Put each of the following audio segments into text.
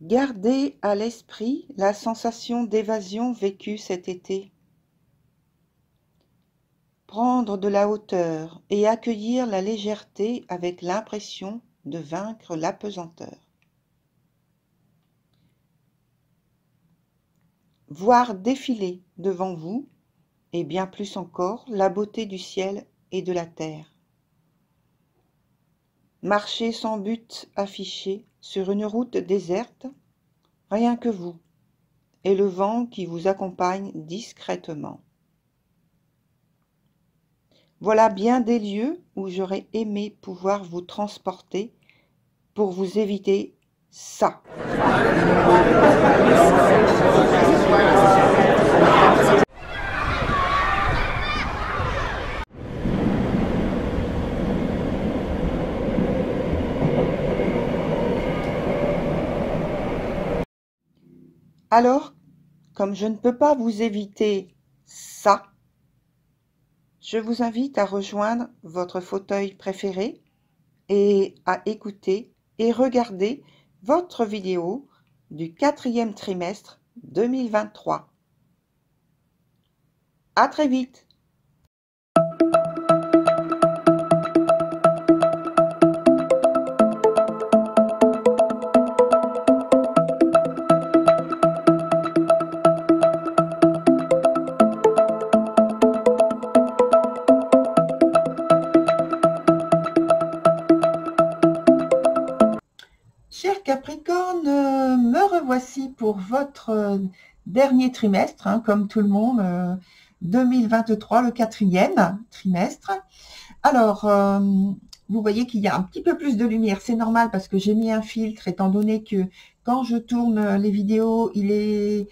Gardez à l'esprit la sensation d'évasion vécue cet été. Prendre de la hauteur et accueillir la légèreté avec l'impression de vaincre l'apesanteur. Voir défiler devant vous, et bien plus encore, la beauté du ciel et de la terre. Marcher sans but affiché sur une route déserte, rien que vous, et le vent qui vous accompagne discrètement. Voilà bien des lieux où j'aurais aimé pouvoir vous transporter pour vous éviter ça. Alors, comme je ne peux pas vous éviter ça, je vous invite à rejoindre votre fauteuil préféré et à écouter et regarder votre vidéo du 4e trimestre 2023. À très vite! Cher Capricorne, me revoici pour votre dernier trimestre, comme tout le monde, 2023, le 4e trimestre. Alors, vous voyez qu'il y a un petit peu plus de lumière, c'est normal parce que j'ai mis un filtre, étant donné que quand je tourne les vidéos, il est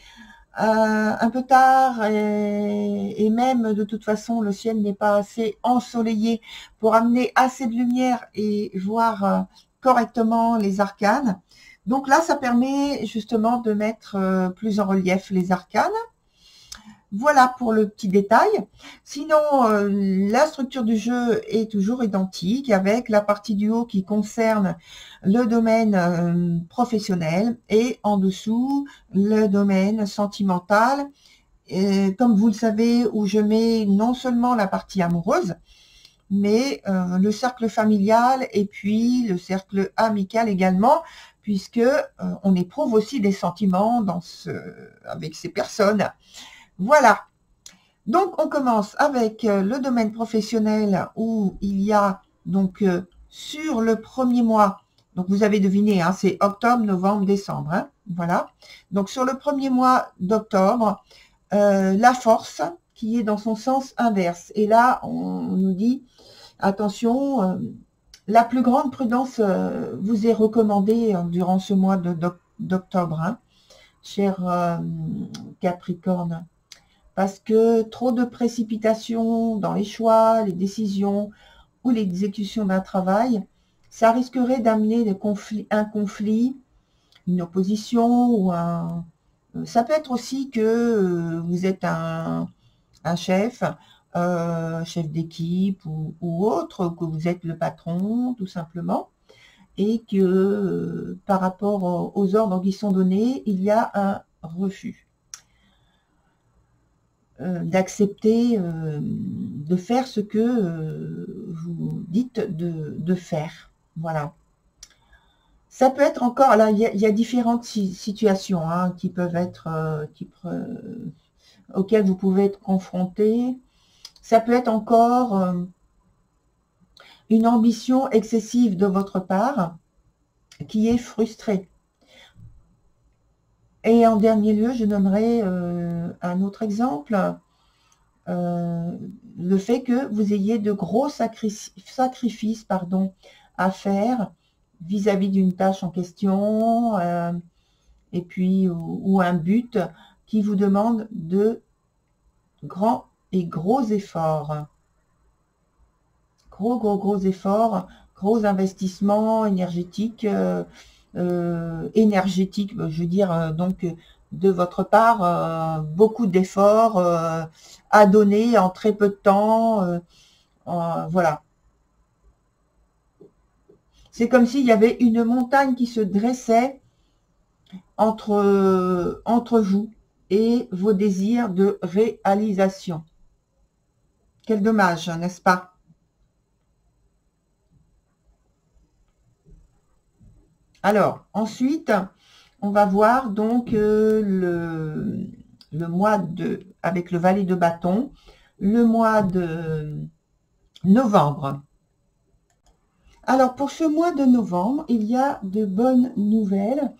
un peu tard et même de toute façon, le ciel n'est pas assez ensoleillé pour amener assez de lumière et voir correctement les arcanes. Donc là, ça permet justement de mettre plus en relief les arcanes. Voilà pour le petit détail. Sinon, la structure du jeu est toujours identique avec la partie du haut qui concerne le domaine professionnel et en dessous le domaine sentimental. Et, comme vous le savez, où je mets non seulement la partie amoureuse, mais le cercle familial et puis le cercle amical également, puisque on éprouve aussi des sentiments avec ces personnes. Voilà. Donc, on commence avec le domaine professionnel où il y a donc sur le premier mois, donc vous avez deviné, c'est octobre, novembre, décembre. Voilà. Donc, sur le premier mois d'octobre, la force qui est dans son sens inverse. Et là, on nous dit, attention, la plus grande prudence vous est recommandée durant ce mois d'octobre, cher Capricorne. Parce que trop de précipitation dans les choix, les décisions ou l'exécution d'un travail, ça risquerait d'amener un conflit, une opposition ou un... Ça peut être aussi que vous êtes un chef, chef d'équipe ou autre, que vous êtes le patron tout simplement, et que par rapport aux ordres qui sont donnés, il y a un refus. D'accepter de faire ce que vous dites de faire. Voilà. Ça peut être encore, là, il y a différentes situations qui peuvent être, auxquelles vous pouvez être confronté. Ça peut être encore une ambition excessive de votre part qui est frustrée. Et en dernier lieu, je donnerai un autre exemple. Le fait que vous ayez de gros sacrifices à faire vis-à-vis d'une tâche en question, et puis ou un but qui vous demande de grands et gros efforts. Gros efforts, gros investissements énergétiques, je veux dire, donc de votre part, beaucoup d'efforts à donner en très peu de temps, voilà. C'est comme s'il y avait une montagne qui se dressait entre vous et vos désirs de réalisation. Quel dommage, n'est-ce pas? Alors, ensuite, on va voir donc le mois de, avec le valet de bâton, le mois de novembre. Alors, pour ce mois de novembre, il y a de bonnes nouvelles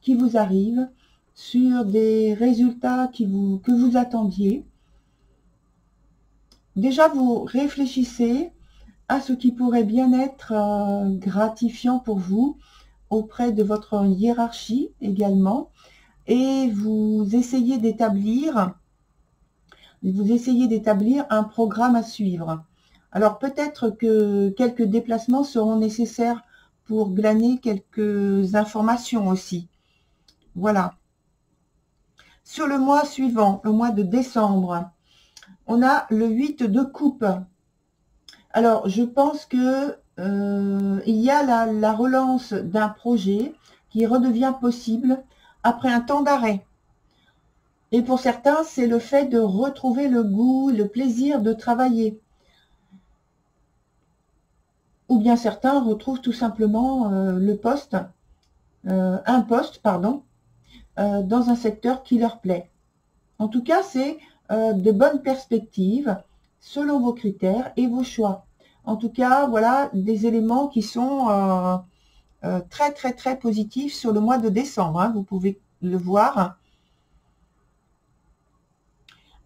qui vous arrivent sur des résultats que vous attendiez. Déjà, vous réfléchissez à ce qui pourrait bien être gratifiant pour vous auprès de votre hiérarchie également, et vous essayez d'établir un programme à suivre. Alors peut-être que quelques déplacements seront nécessaires pour glaner quelques informations aussi. Voilà. Sur le mois suivant, le mois de décembre, on a le 8 de coupe. Alors, je pense que il y a la relance d'un projet qui redevient possible après un temps d'arrêt. Et pour certains, c'est le fait de retrouver le goût, le plaisir de travailler. Ou bien certains retrouvent tout simplement un poste, dans un secteur qui leur plaît. En tout cas, c'est de bonnes perspectives selon vos critères et vos choix. En tout cas, voilà des éléments qui sont très, très, très positifs sur le mois de décembre. Hein, vous pouvez le voir.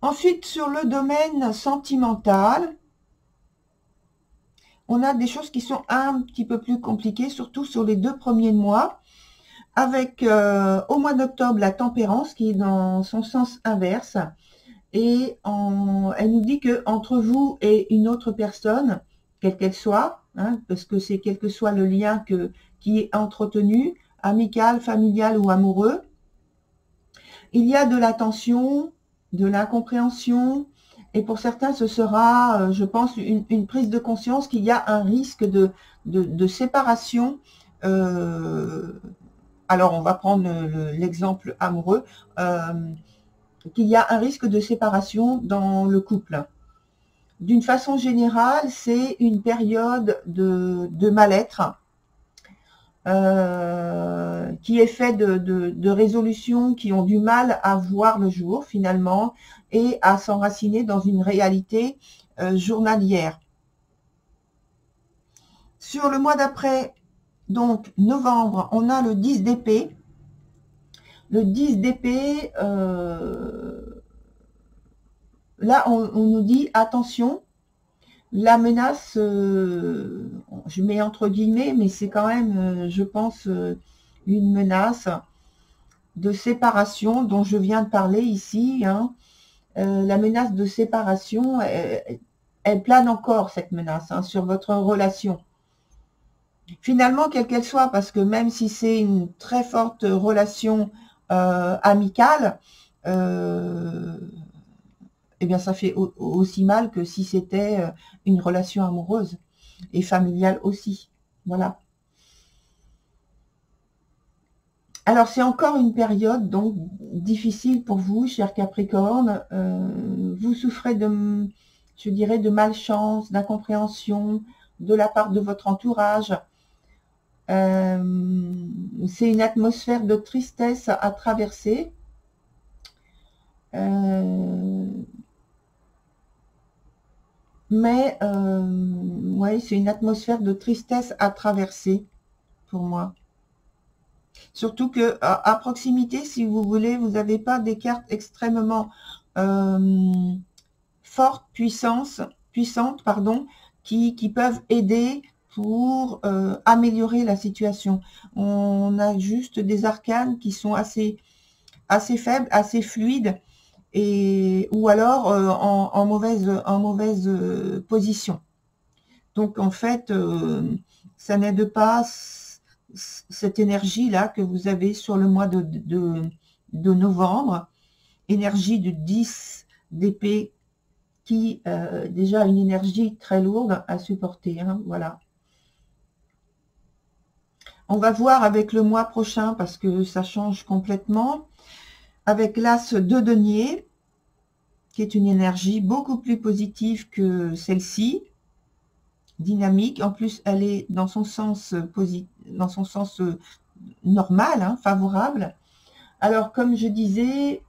Ensuite, sur le domaine sentimental, on a des choses qui sont un petit peu plus compliquées, surtout sur les 2 premiers mois, avec au mois d'octobre la tempérance qui est dans son sens inverse. Et elle nous dit que entre vous et une autre personne, quelle qu'elle soit, hein, parce que c'est quel que soit le lien qui est entretenu, amical, familial ou amoureux, il y a de la tension, de l'incompréhension, et pour certains, ce sera, je pense, une prise de conscience qu'il y a un risque de séparation. Alors, on va prendre l'exemple amoureux. Qu'il y a un risque de séparation dans le couple. D'une façon générale, c'est une période de mal-être qui est faite de résolutions qui ont du mal à voir le jour finalement et à s'enraciner dans une réalité journalière. Sur le mois d'après, donc novembre, on a le 10 d'épée. Le 10 d'épée, là, on nous dit, attention, la menace, je mets entre guillemets, mais c'est quand même, je pense, une menace de séparation dont je viens de parler ici. Hein. La menace de séparation, elle plane encore, cette menace, hein, sur votre relation. Finalement, quelle qu'elle soit, parce que même si c'est une très forte relation amicale, eh bien, ça fait aussi mal que si c'était une relation amoureuse et familiale aussi. Voilà. Alors, c'est encore une période donc difficile pour vous, cher Capricorne. Vous souffrez de, je dirais, de malchance, d'incompréhension de la part de votre entourage. C'est une atmosphère de tristesse à traverser. Mais ouais, c'est une atmosphère de tristesse à traverser pour moi. Surtout que à proximité, si vous voulez, vous n'avez pas des cartes extrêmement fortes, puissantes, pardon, qui peuvent aider pour améliorer la situation. On a juste des arcanes qui sont assez faibles, assez fluides, ou alors en mauvaise position. Donc en fait, ça n'aide pas cette énergie-là que vous avez sur le mois de novembre, énergie de 10 d'épée qui déjà une énergie très lourde à supporter. Hein, voilà. On va voir avec le mois prochain parce que ça change complètement. Avec l'as de denier, qui est une énergie beaucoup plus positive que celle-ci, dynamique. En plus, elle est dans son sens normal, hein, favorable. Alors, comme je disais,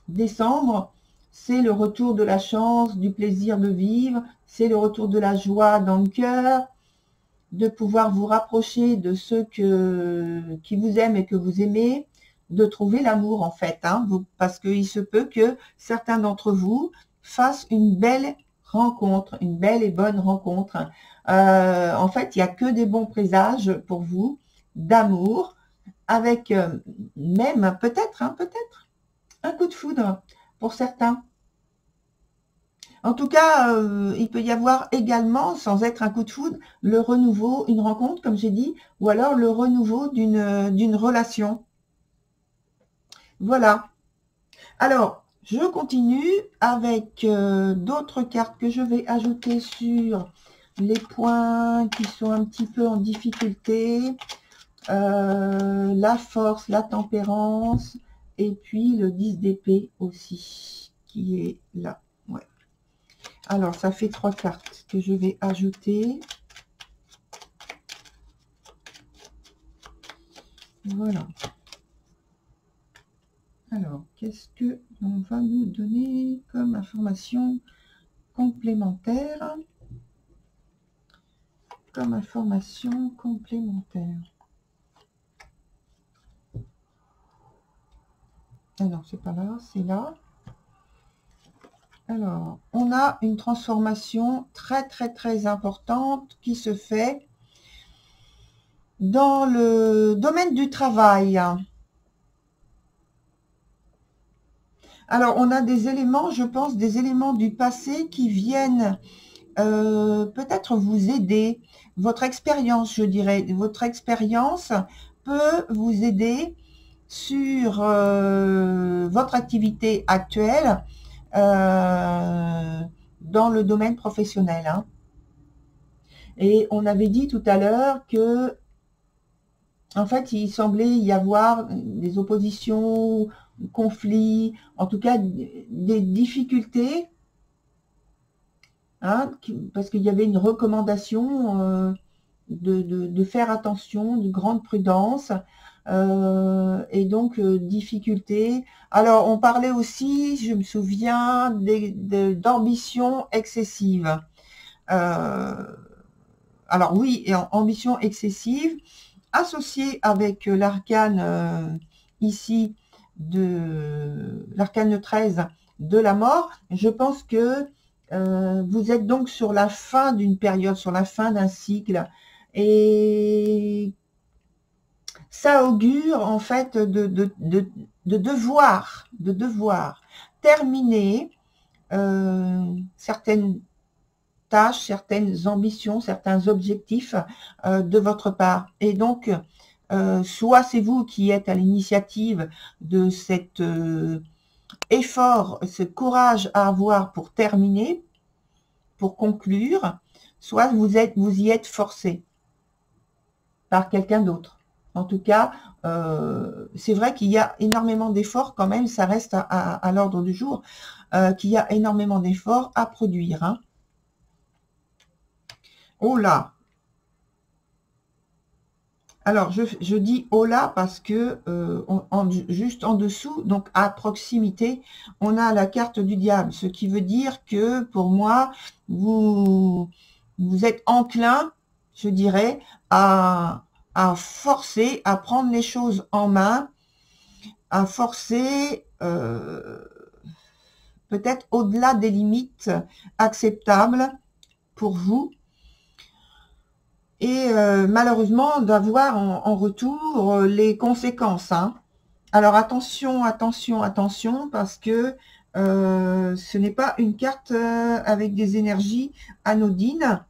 décembre, c'est le retour de la chance, du plaisir de vivre, c'est le retour de la joie dans le cœur, de pouvoir vous rapprocher de ceux qui vous aiment et que vous aimez, de trouver l'amour en fait, hein, parce qu'il se peut que certains d'entre vous fassent une belle rencontre, une belle et bonne rencontre. En fait, il n'y a que des bons présages pour vous, d'amour, avec même peut-être un coup de foudre pour certains. En tout cas, il peut y avoir également, sans être un coup de foudre, le renouveau, une rencontre, comme j'ai dit, ou alors le renouveau d'une relation. Voilà. Alors, je continue avec d'autres cartes que je vais ajouter sur les points qui sont un petit peu en difficulté. La force, la tempérance, et puis le 10 d'épée aussi, qui est là. Ouais. Alors, ça fait 3 cartes que je vais ajouter. Voilà. Alors, qu'est-ce que on va nous donner comme information complémentaire? Comme information complémentaire. Ah non, c'est pas là, c'est là. Alors, on a une transformation très importante qui se fait dans le domaine du travail. Alors, on a des éléments, je pense, des éléments du passé qui viennent peut-être vous aider. Votre expérience, je dirais, votre expérience peut vous aider sur votre activité actuelle dans le domaine professionnel. Hein. Et on avait dit tout à l'heure que, en fait, il semblait y avoir des oppositions, conflits, en tout cas des difficultés, hein, parce qu'il y avait une recommandation de faire attention, de grande prudence, et donc difficulté. Alors, on parlait aussi, je me souviens, d'ambition excessive. Alors oui, et ambition excessive, associée avec l'arcane ici, de l'arcane 13 de la mort, je pense que vous êtes donc sur la fin d'une période, sur la fin d'un cycle, et ça augure en fait de devoir terminer certaines tâches, certaines ambitions, certains objectifs de votre part. Et donc, soit c'est vous qui êtes à l'initiative de cet effort, ce courage à avoir pour terminer, pour conclure, soit vous y êtes forcé par quelqu'un d'autre. En tout cas, c'est vrai qu'il y a énormément d'efforts quand même, ça reste à l'ordre du jour, qu'il y a énormément d'efforts à produire. Hein. Oh là! Alors, je dis oh là parce que juste en dessous, donc à proximité, on a la carte du diable, ce qui veut dire que pour moi, vous êtes enclin, je dirais, à forcer, à prendre les choses en main, à forcer peut-être au-delà des limites acceptables pour vous, et malheureusement d'avoir en retour les conséquences. Hein. Alors attention, parce que ce n'est pas une carte avec des énergies anodines.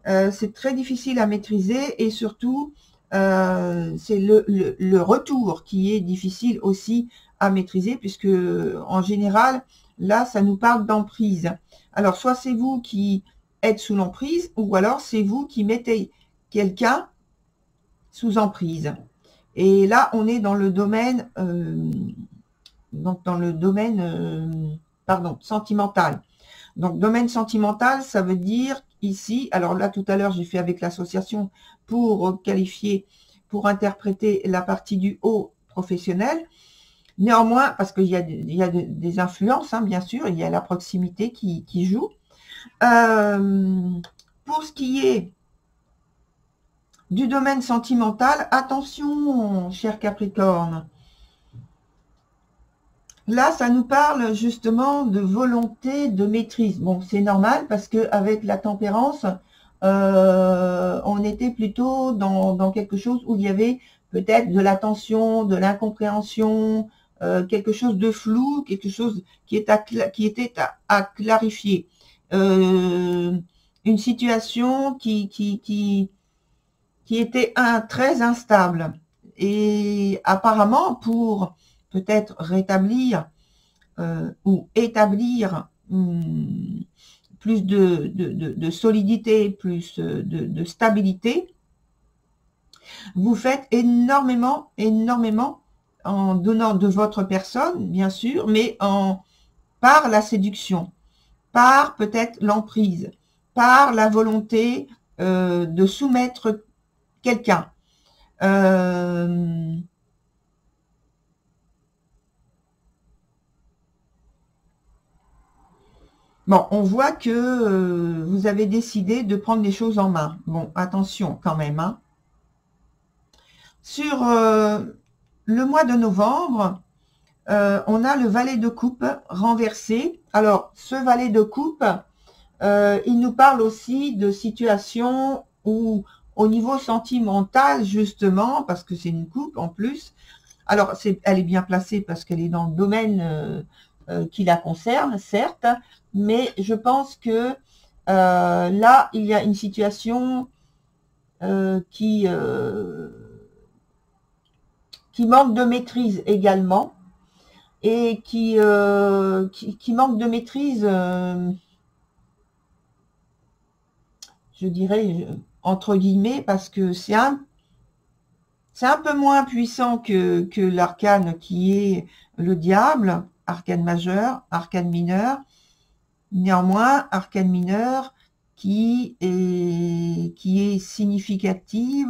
C'est très difficile à maîtriser, et surtout c'est le retour qui est difficile aussi à maîtriser, puisque en général, là, ça nous parle d'emprise. Alors, soit c'est vous qui êtes sous l'emprise, ou alors c'est vous qui mettez quelqu'un sous emprise. Et là, on est dans le domaine, pardon, sentimental. Donc, domaine sentimental, ça veut dire ici, alors là, tout à l'heure, j'ai fait avec l'association pour qualifier, pour interpréter la partie du haut professionnel. Néanmoins, parce qu'il y a des influences, hein, bien sûr, il y a la proximité qui joue. Pour ce qui est du domaine sentimental, attention, cher Capricorne. Là, ça nous parle justement de volonté, de maîtrise. Bon, c'est normal parce que avec la tempérance, on était plutôt dans quelque chose où il y avait peut-être de la tension, de l'incompréhension, quelque chose de flou, quelque chose qui était à clarifier. Une situation qui était très instable. Et apparemment, pour peut-être rétablir ou établir plus de solidité, plus de stabilité, vous faites énormément en donnant de votre personne, bien sûr, mais par la séduction, par peut-être l'emprise, par la volonté de soumettre quelqu'un. Bon, on voit que vous avez décidé de prendre les choses en main. Bon, attention quand même. Hein. Sur le mois de novembre, on a le valet de coupe renversé. Alors, ce valet de coupe, il nous parle aussi de situations où, au niveau sentimental, justement, parce que c'est une coupe en plus, alors elle est bien placée parce qu'elle est dans le domaine qui la concerne, certes, mais je pense que là, il y a une situation qui manque de maîtrise également, et qui manque de maîtrise, je dirais, entre guillemets, parce que c'est un peu moins puissant que l'arcane qui est le diable, arcane majeur, arcane mineur. Néanmoins, arcane mineur qui est significatif,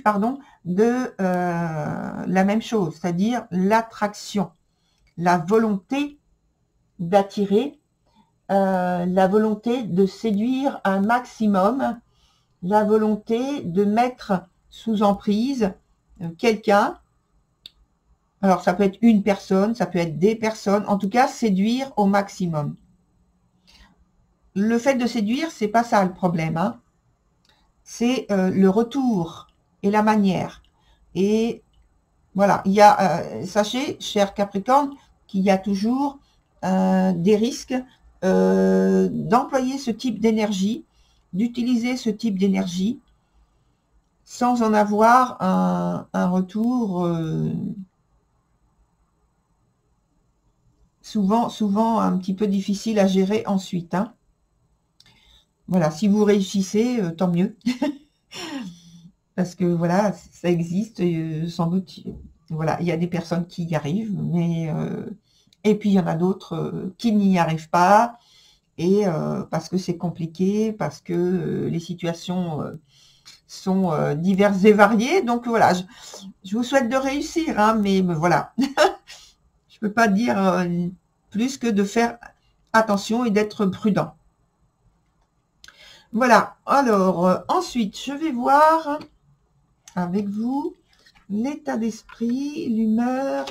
pardon, de la même chose, c'est-à-dire l'attraction, la volonté d'attirer, la volonté de séduire un maximum, la volonté de mettre sous emprise quelqu'un. Alors, ça peut être une personne, ça peut être des personnes. En tout cas, séduire au maximum. Le fait de séduire, c'est pas ça le problème. Hein. C'est le retour et la manière. Et voilà, il y a, sachez, cher Capricorne, qu'il y a toujours des risques d'employer ce type d'énergie, d'utiliser ce type d'énergie, sans en avoir un retour souvent un petit peu difficile à gérer ensuite. Hein. Voilà, si vous réussissez, tant mieux. Parce que voilà, ça existe, sans doute, voilà, il y a des personnes qui y arrivent, mais et puis il y en a d'autres qui n'y arrivent pas, et parce que c'est compliqué, parce que les situations sont diverses et variées. Donc voilà, je vous souhaite de réussir, hein, mais voilà. Je peux pas dire plus que de faire attention et d'être prudent. Voilà, alors ensuite, je vais voir avec vous l'état d'esprit, l'humeur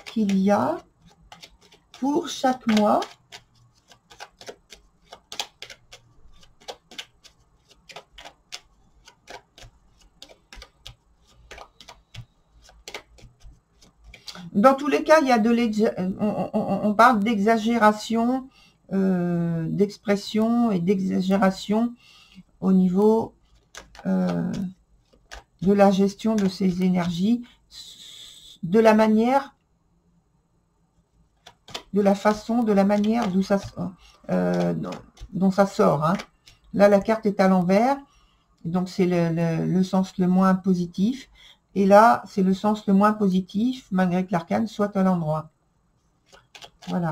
qu'il y a pour chaque mois. Dans tous les cas, il y a on parle d'exagération, d'expression et d'exagération au niveau de la gestion de ces énergies, de la manière, de la façon, de la manière d'où ça, dont ça sort. Hein. Là, la carte est à l'envers. Donc, c'est le sens le moins positif. Et là, c'est le sens le moins positif, malgré que l'arcane soit à l'endroit. Voilà.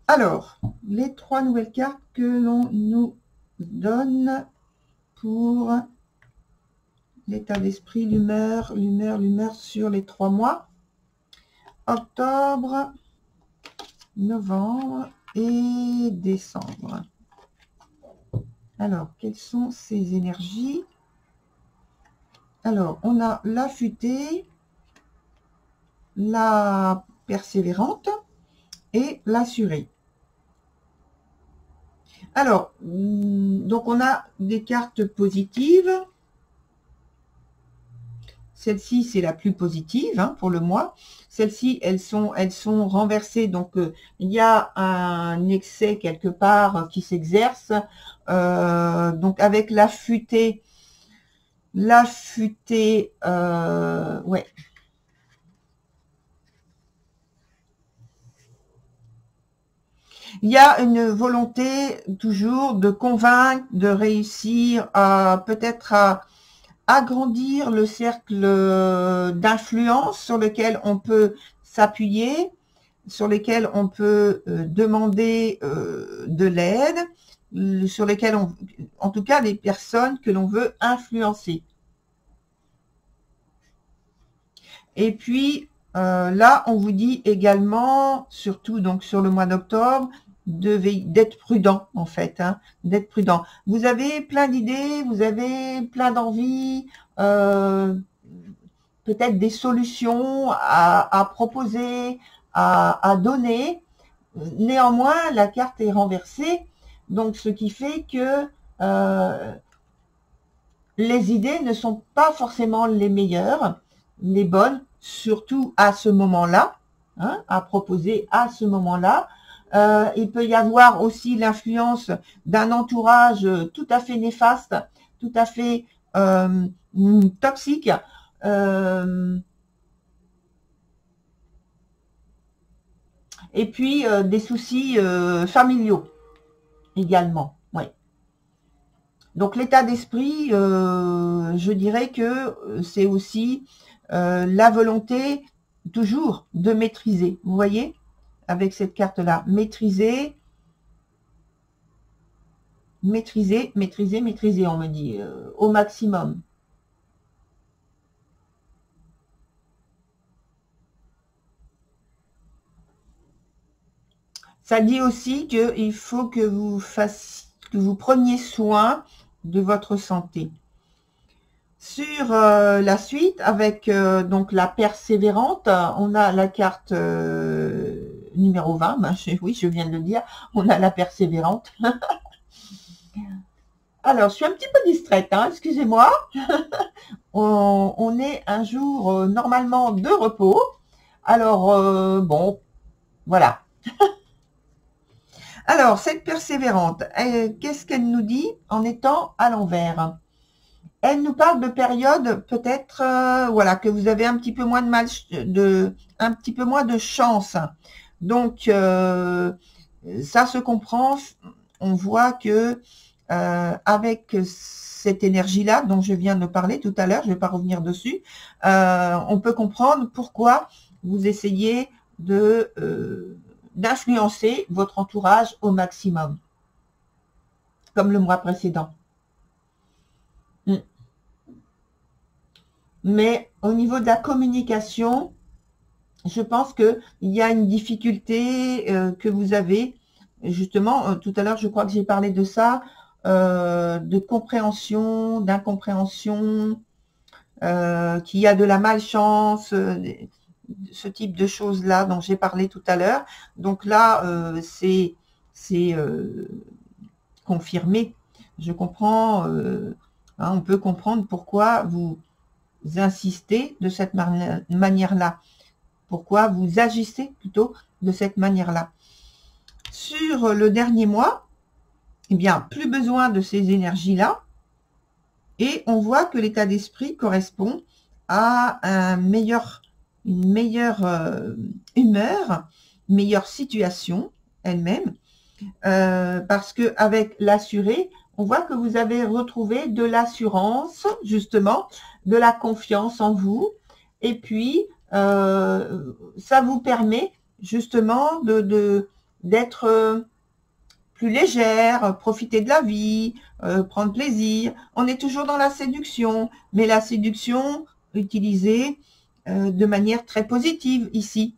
Alors, les 3 nouvelles cartes que l'on nous donne pour l'état d'esprit, l'humeur sur les 3 mois. Octobre, novembre et décembre. Alors, quelles sont ces énergies? Alors, on a la futée, la persévérante et l'assurée. Alors, donc on a des cartes positives. Celle-ci, c'est la plus positive hein, pour le mois. Celles-ci, elles sont renversées. Donc, il y a un excès quelque part qui s'exerce. Donc, avec la futée, ouais. Il y a une volonté toujours de convaincre, de réussir à peut-être à agrandir le cercle d'influence sur lequel on peut s'appuyer, sur lesquels on peut demander de l'aide, sur lesquels en tout cas les personnes que l'on veut influencer. Et puis là, on vous dit également, surtout donc sur le mois d'octobre, d'être prudent en fait, hein, d'être prudent. Vous avez plein d'idées, vous avez plein d'envies, peut-être des solutions à proposer, à donner. Néanmoins, la carte est renversée, donc ce qui fait que les idées ne sont pas forcément les meilleures, les bonnes, surtout à ce moment-là, hein, à proposer à ce moment-là. Il peut y avoir aussi l'influence d'un entourage tout à fait néfaste, tout à fait toxique. Et puis des soucis familiaux également. Ouais. Donc l'état d'esprit, je dirais que c'est aussi la volonté toujours de maîtriser. Vous voyez, avec cette carte-là, maîtriser, on me dit, au maximum. Ça dit aussi qu'il faut que vous preniez soin de votre santé. Sur la suite, avec donc la persévérante, on a la carte numéro 20, ben, oui, je viens de le dire, on a la persévérante. Alors, je suis un petit peu distraite, hein, excusez-moi. On est un jour normalement de repos. Alors, bon, voilà. Alors, cette persévérante, qu'est-ce qu'elle nous dit en étant à l'envers? Elle nous parle de périodes peut-être, voilà, que vous avez un petit peu moins un petit peu moins de chance. Donc, ça se comprend. On voit que avec cette énergie-là dont je viens de parler tout à l'heure, je ne vais pas revenir dessus, on peut comprendre pourquoi vous essayez d'influencer votre entourage au maximum, comme le mois précédent. Mais au niveau de la communication, je pense qu'il y a une difficulté que vous avez. Justement, tout à l'heure, je crois que j'ai parlé de ça, de compréhension, d'incompréhension, qu'il y a de la malchance, ce type de choses-là dont j'ai parlé tout à l'heure. Donc là, c'est confirmé. Je comprends, hein, on peut comprendre pourquoi vous insistez de cette manière-là. Pourquoi vous agissez plutôt de cette manière-là. Sur le dernier mois, eh bien, plus besoin de ces énergies-là. Et on voit que l'état d'esprit correspond à une meilleure humeur, une meilleure situation elle-même. parce que avec l'assuré, on voit que vous avez retrouvé de l'assurance, justement, de la confiance en vous. Et puis, ça vous permet justement d'être plus légère, profiter de la vie, prendre plaisir. On est toujours dans la séduction, mais la séduction utilisée de manière très positive ici.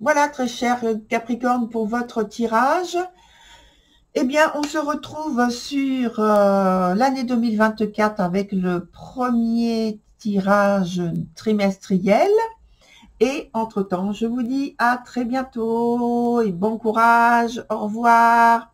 Voilà, très cher Capricorne, pour votre tirage. Eh bien, on se retrouve sur l'année 2024 avec le premier tirage trimestriel. Et entre-temps, je vous dis à très bientôt et bon courage. Au revoir.